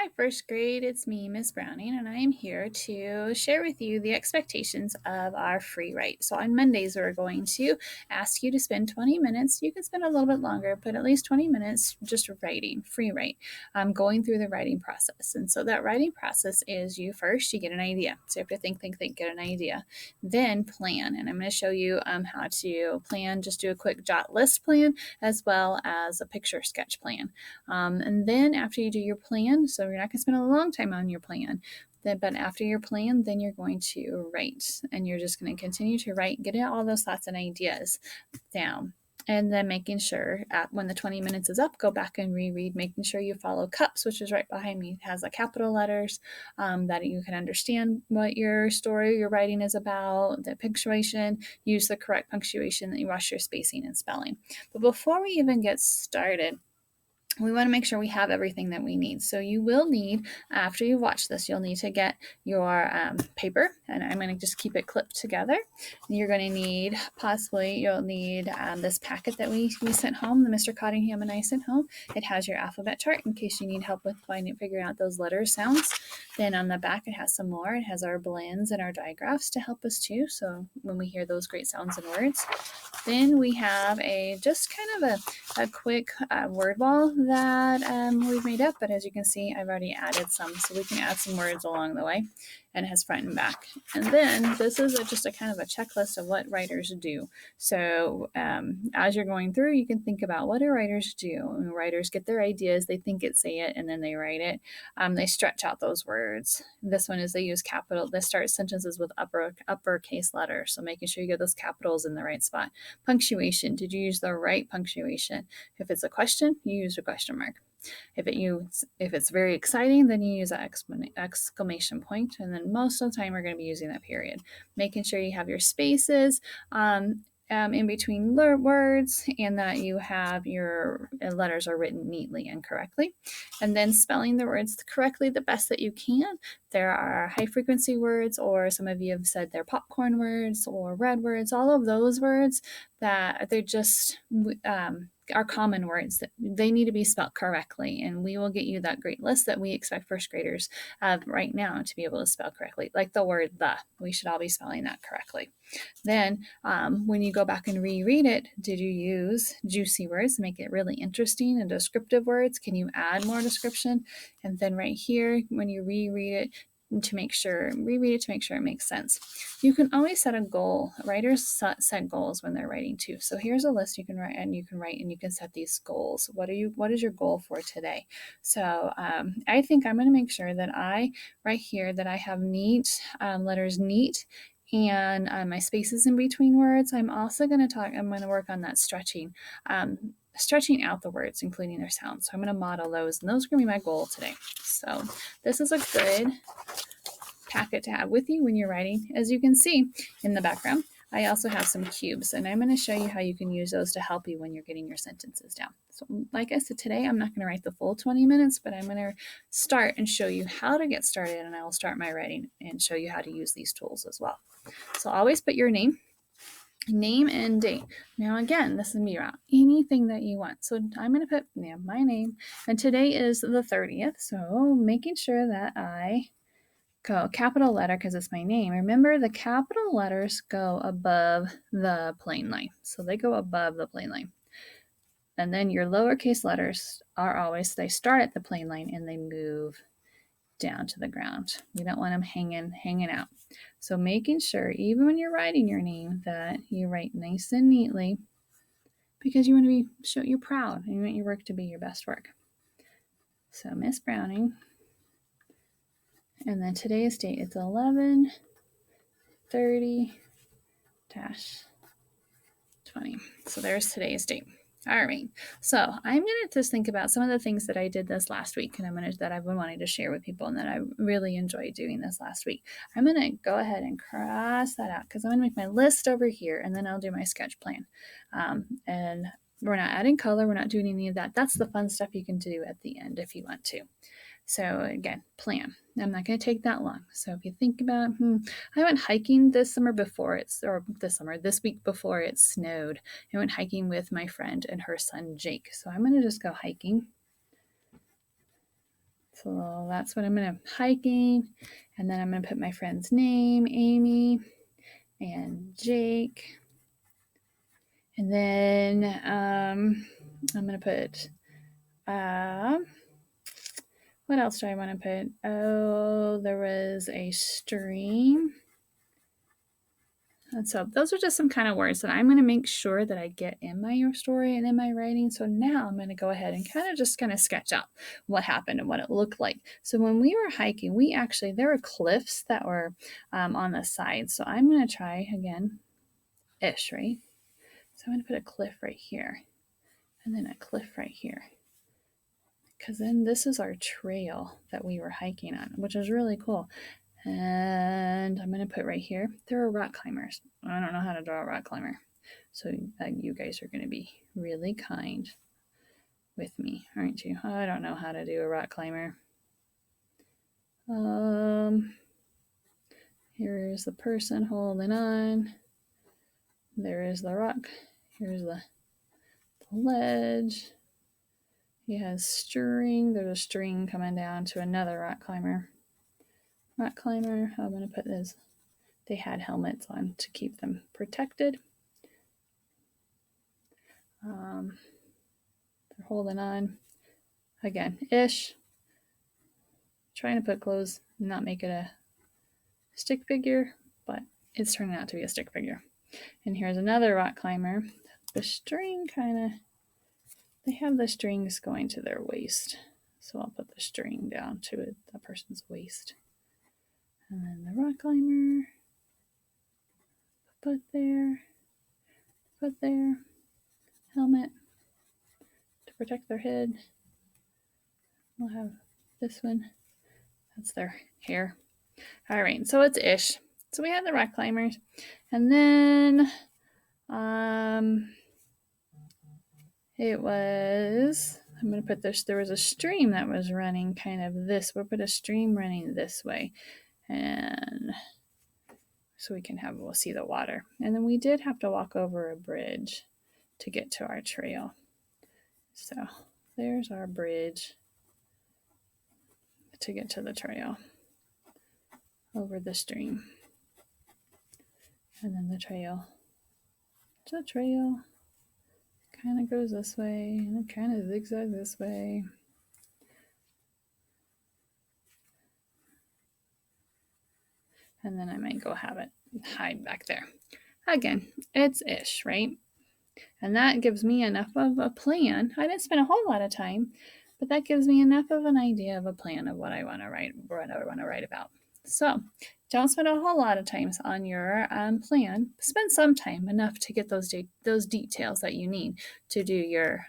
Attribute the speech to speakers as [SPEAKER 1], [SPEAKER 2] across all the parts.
[SPEAKER 1] Hi, first grade. It's me, Miss Browning, and I am here to share with you the expectations of our free write. So, on Mondays, we're going to ask you to spend 20 minutes. You can spend a little bit longer, but at least 20 minutes just writing, free write, going through the writing process. And so, that writing process is you first, you get an idea. So, you have to think, get an idea. Then, plan. And I'm going to show you how to plan, just do a quick jot list plan as well as a picture sketch plan. And then, after you do your plan, so you're not going to spend a long time on your plan. But after your plan, then you're going to write, and you're just going to continue to write, getting all those thoughts and ideas down. And then making sure when the 20 minutes is up, go back and reread, making sure you follow cups, which is right behind me. It has the capital letters that you can understand what your story, your writing is about, the punctuation, use the correct punctuation, that you watch your spacing and spelling. But before we even get started, we want to make sure we have everything that we need. So you will need, after you watch this, you'll need to get your paper, and I'm going to just keep it clipped together. You're going to need, you'll need this packet that we sent home, the Mr. Cottingham and I sent home. It has your alphabet chart in case you need help with figuring out those letter sounds. Then on the back, it has some more. It has our blends and our digraphs to help us too. So when we hear those great sounds and words. Then we have just kind of a quick word wall that we've made up, but as you can see, I've already added some, so we can add some words along the way, and it has front and back. And then this is just a kind of a checklist of what writers do. So as you're going through, you can think about, what do writers do? When writers get their ideas, they think it, say it, and then they write it. They stretch out those words. This one is they use capital. They start sentences with uppercase letters, so making sure you get those capitals in the right spot. Punctuation. Did you use the right punctuation? If it's a question, you use a question mark. If it's very exciting, then you use an exclamation point, and then most of the time we're going to be using that period. Making sure you have your spaces in between words, and that you have your letters are written neatly and correctly. And then spelling the words correctly the best that you can. There are high frequency words, or some of you have said they're popcorn words or red words. All of those words that they're just are common words, that they need to be spelled correctly, and we will get you that great list that we expect first graders right now to be able to spell correctly, like the word the. We should all be spelling that correctly. Then when you go back and reread it, did you use juicy words to make it really interesting, and descriptive words? Can you add more description? And then right here, when you reread it, to make sure it makes sense. You can always set a goal. Writers set goals when they're writing too. So here's a list you can write, and you can set these goals. What is your goal for today? So I think I'm going to make sure that I have neat letters, neat, and my spaces in between words. I'm going to work on that stretching out the words, including their sounds. So I'm going to model those, and those are going to be my goal today. So this is a good packet to have with you when you're writing. As you can see in the background, I also have some cubes, and I'm going to show you how you can use those to help you when you're getting your sentences down. So like I said, today I'm not going to write the full 20 minutes, but I'm going to start and show you how to get started, and I will start my writing and show you how to use these tools as well. So always put your name and date. Now again, this is going to be around anything that you want. So I'm going to put my name, and today is the 30th, so making sure that I go capital letter because it's my name. Remember, the capital letters go above the plain line. So they go above the plain line. And then your lowercase letters they start at the plain line and they move down to the ground. You don't want them hanging out. So making sure, even when you're writing your name, that you write nice and neatly, because you want to show you're proud and you want your work to be your best work. So Miss Browning. And then today's date, it's 11/30-20. So there's today's date. All right. So I'm going to just think about some of the things that I did this last week, and that I've been wanting to share with people, and that I really enjoyed doing this last week. I'm going to go ahead and cross that out because I'm going to make my list over here, and then I'll do my sketch plan. And we're not adding color. We're not doing any of that. That's the fun stuff you can do at the end if you want to. So again, plan. I'm not going to take that long. So if you think about, I went hiking this week before it snowed. I went hiking with my friend and her son, Jake. So I'm going to just go hiking. So that's what I'm going to hiking. And then I'm going to put my friend's name, Amy and Jake. And then I'm going to put, what else do I want to put? Oh, there was a stream. And so those are just some kind of words that I'm going to make sure that I get in my story and in my writing. So now I'm going to go ahead and kind of sketch out what happened and what it looked like. So when we were hiking, there were cliffs that were on the side. So I'm going to try again, ish, right? So I'm going to put a cliff right here and then a cliff right here. Because then this is our trail that we were hiking on, which is really cool. And I'm going to put right here, there are rock climbers. I don't know how to draw a rock climber. So you guys are going to be really kind with me, aren't you? I don't know how to do a rock climber. Here's the person holding on. There is the rock. Here's the ledge. He has string. There's a string coming down to another rock climber. Rock climber, I'm going to put this. They had helmets on to keep them protected. They're holding on. Again, ish. Trying to put clothes, not make it a stick figure, but it's turning out to be a stick figure. And here's another rock climber. The string they have the strings going to their waist. So I'll put the string down to the person's waist. And then the rock climber, put there, helmet to protect their head. We'll have this one. That's their hair. All right, so it's ish. So we had the rock climbers. And then it was, I'm going to put this, there was a stream that was running kind of this. We'll put a stream running this way. And so we'll see the water. And then we did have to walk over a bridge to get to our trail. So there's our bridge to get to the trail over the stream. And then the trail kind of goes this way and it kind of zigzags this way. And then I might go have it hide back there. Again, it's ish, right? And that gives me enough of a plan. I didn't spend a whole lot of time, but that gives me enough of an idea of a plan of what I want to write, what I want to write about. So don't spend a whole lot of time on your plan. Spend some time, enough to get those details that you need to do your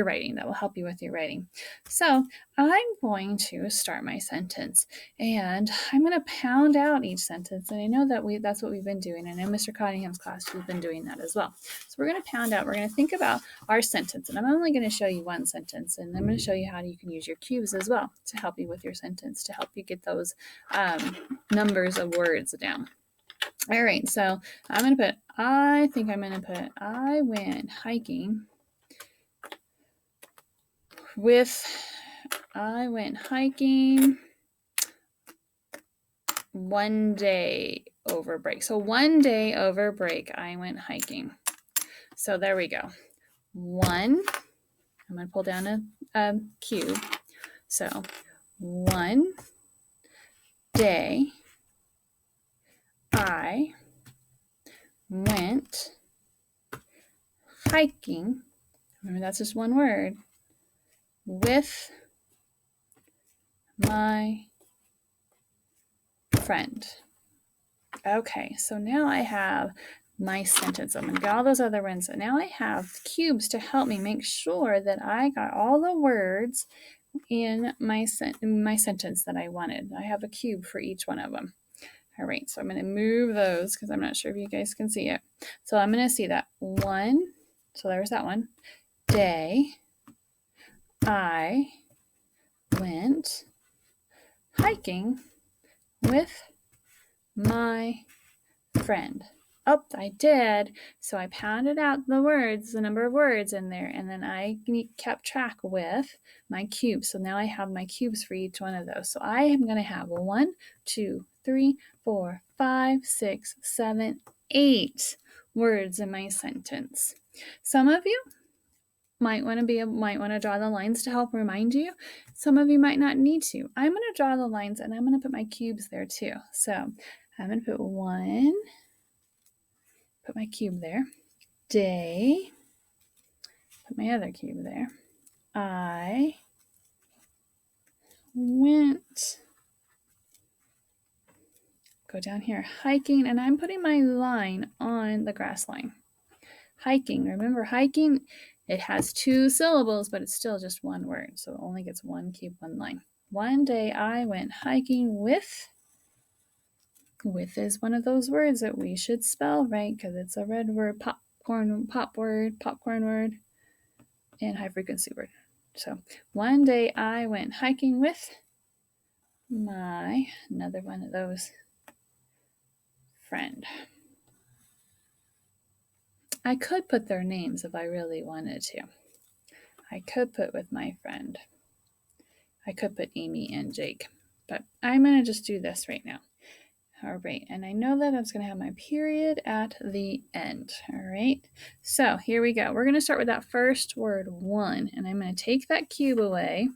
[SPEAKER 1] writing, that will help you with your writing. So I'm going to start my sentence and I'm going to pound out each sentence. And I know that's what we've been doing. I know Mr. Cottingham's class, we've been doing that as well. So we're going to pound out, we're going to think about our sentence. And I'm only going to show you one sentence. And I'm going to show you how you can use your cubes as well to help you with your sentence, to help you get those numbers of words down. All right, so I went hiking I went hiking one day over break. So one day over break, I went hiking. So there we go. I'm going to pull down a cube. So one day I went hiking. Remember, that's just one word. With my friend. Okay, so now I have my sentence. I'm going to get all those other ones. So now I have cubes to help me make sure that I got all the words in my sentence that I wanted. I have a cube for each one of them. All right, so I'm going to move those because I'm not sure if you guys can see it. So I'm going to see that one. So there's that one. Day I went hiking with my friend. Oh, I did. So I pounded out the words, the number of words in there, and then I kept track with my cubes. So now I have my cubes for each one of those. So I am going to have 1, 2, 3, 4, 5, 6, 7, 8 words in my sentence. Some of you might want to draw the lines to help remind you. Some of you might not need to. I'm going to draw the lines and I'm going to put my cubes there too. So I'm going to put 1, put my cube there. Day, put my other cube there. I went, go down here, hiking, and I'm putting my line on the grass line. Hiking, remember hiking, it has 2 syllables, but it's still just one word, so it only gets 1 cube, 1 line. One day I went hiking with is one of those words that we should spell right because it's a red word, popcorn word, and high frequency word. So one day I went hiking with another one of those, friend. I could put their names if I really wanted to. I could put with my friend. I could put Amy and Jake, but I'm going to just do this right now. All right, and I know that I was going to have my period at the end. All right, so here we go. We're going to start with that first word, 1, and I'm going to take that cube away.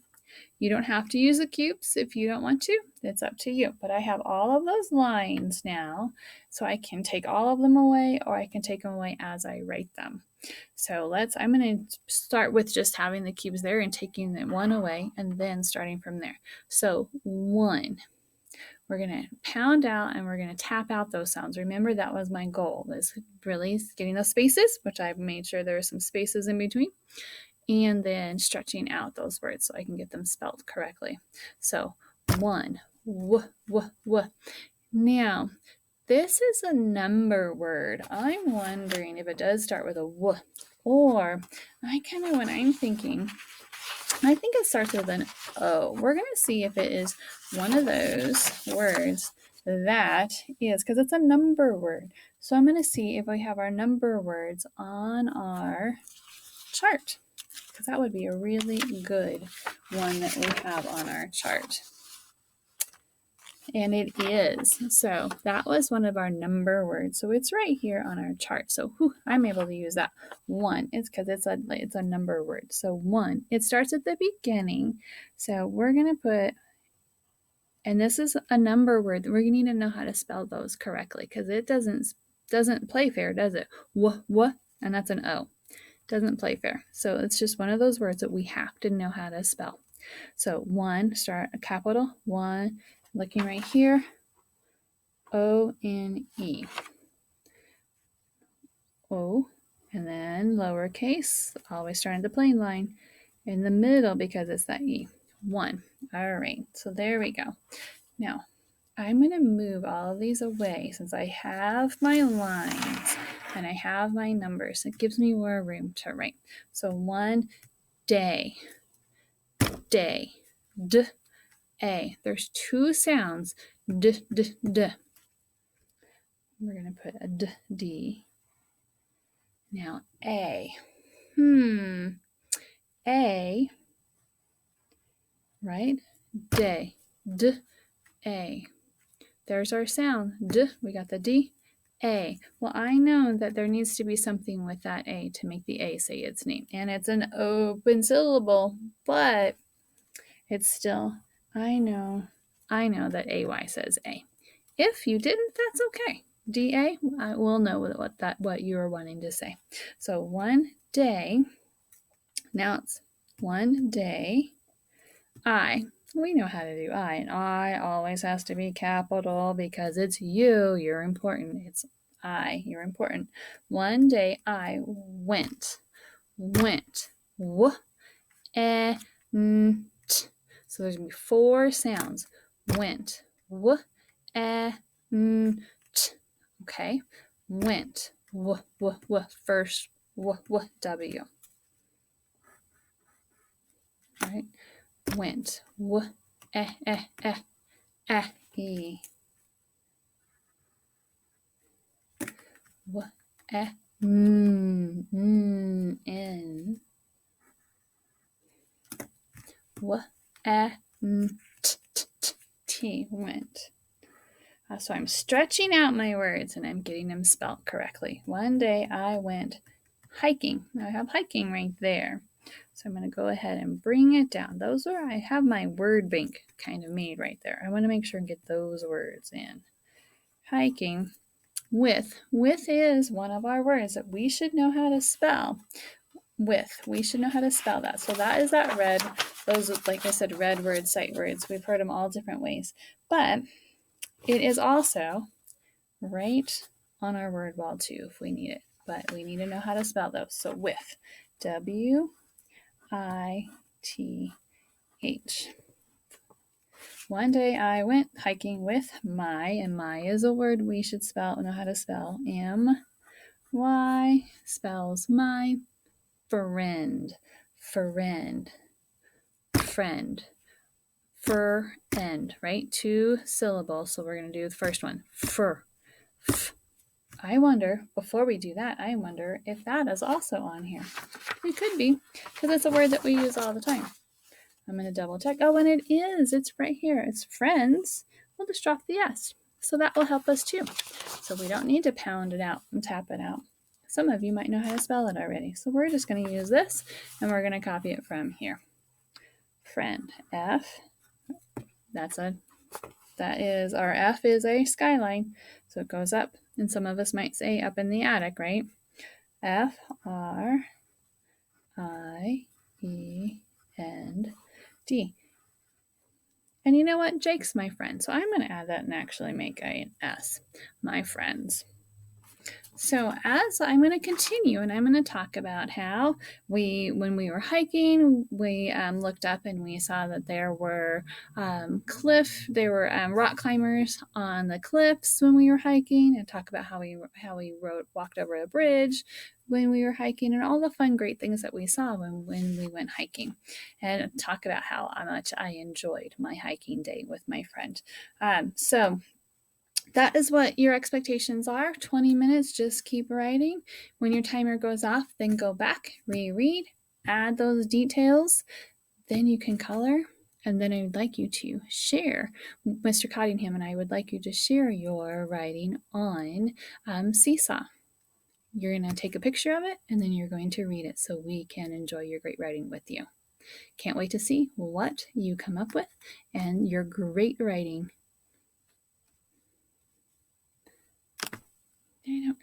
[SPEAKER 1] You don't have to use the cubes if you don't want to. It's up to you. But I have all of those lines now, so I can take all of them away, or I can take them away as I write them. So I'm going to start with just having the cubes there and taking the 1 away, and then starting from there. So 1. We're going to pound out and we're going to tap out those sounds. Remember, that was my goal, is really getting those spaces, which I've made sure there are some spaces in between, and then stretching out those words so I can get them spelled correctly. So 1, w, w, w. Now, this is a number word. I'm wondering if it does start with a w, or when I'm thinking, I think it starts with an O. We're going to see if it is one of those words that is, because it's a number word. So I'm going to see if we have our number words on our chart, because that would be a really good one that we have on our chart. And it is. So that was one of our number words. So it's right here on our chart. So I'm able to use that. 1. It's because it's a number word. So 1. It starts at the beginning. So we're going to put, and this is a number word. We're going to need to know how to spell those correctly, because it doesn't play fair, does it? W, and that's an O. Doesn't play fair. So it's just one of those words that we have to know how to spell. So 1, start a capital 1. Looking right here, O-N-E. O, and then lowercase, always starting the plain line in the middle because it's that E. 1. All right, so there we go. Now, I'm going to move all of these away since I have my lines and I have my numbers. It gives me more room to write. So 1 day, day, d, a. There's 2 sounds, d, d, d. We're going to put a d, d. Now, A. A, right? Day, d, A. There's our sound, d. We got the D, A. Well, I know that there needs to be something with that A to make the A say its name. And it's an open syllable, but it's still, I know that AY says A. If you didn't, that's okay. DA, I will know what you are wanting to say. So 1 day. Now it's 1 day. I. We know how to do I, and I always has to be capital because it's you. You're important. It's I. You're important. 1 day I went. Went. W, e, n, t. So there's going to be 4 sounds. Went. W, e, n, t. Okay. Went. W, w, w. First w, w, w. All right. Went. W, e, e, e, e. in. T, went. So I'm stretching out my words and I'm getting them spelled correctly. One day I went hiking. Now I have hiking right there. So I'm going to go ahead and bring it down. Those are, I have my word bank kind of made right there. I want to make sure and get those words in. Hiking with. With is one of our words that we should know how to spell. With. We should know how to spell that. So that is that red. Those, like I said, red words, sight words. We've heard them all different ways. But it is also right on our word wall too if we need it. But we need to know how to spell those. So with. W-I-T-H. One day I went hiking with my, and my is a word we should spell, know how to spell. M-Y spells my friend. Friend. Friend. Friend, right? 2 syllables. So we're going to do the first one. Fur. I wonder, before we do that, I wonder if that is also on here. It could be, because it's a word that we use all the time. I'm going to double check. Oh, and it is. It's right here. It's friends. We'll just drop the S. So that will help us too. So we don't need to pound it out and tap it out. Some of you might know how to spell it already. So we're just going to use this and we're going to copy it from here. Friend. F. That is, our F is a skyline. So it goes up. And some of us might say up in the attic, right? F, R, I, E, and D. And you know what? Jake's my friend. So I'm going to add that and actually make an S. My friends. So as I'm going to continue and I'm going to talk about how when we were hiking, we looked up and we saw that there were rock climbers on the cliffs when we were hiking, and talk about how we walked over a bridge when we were hiking, and all the fun, great things that we saw when we went hiking, and talk about how much I enjoyed my hiking day with my friend. So that is what your expectations are. 20 minutes, just keep writing. When your timer goes off, then go back, reread, add those details, then you can color. And then I would like you to share. Mr. Cottingham and I would like you to share your writing on Seesaw. You're going to take a picture of it and then you're going to read it so we can enjoy your great writing with you. Can't wait to see what you come up with and your great writing. I don't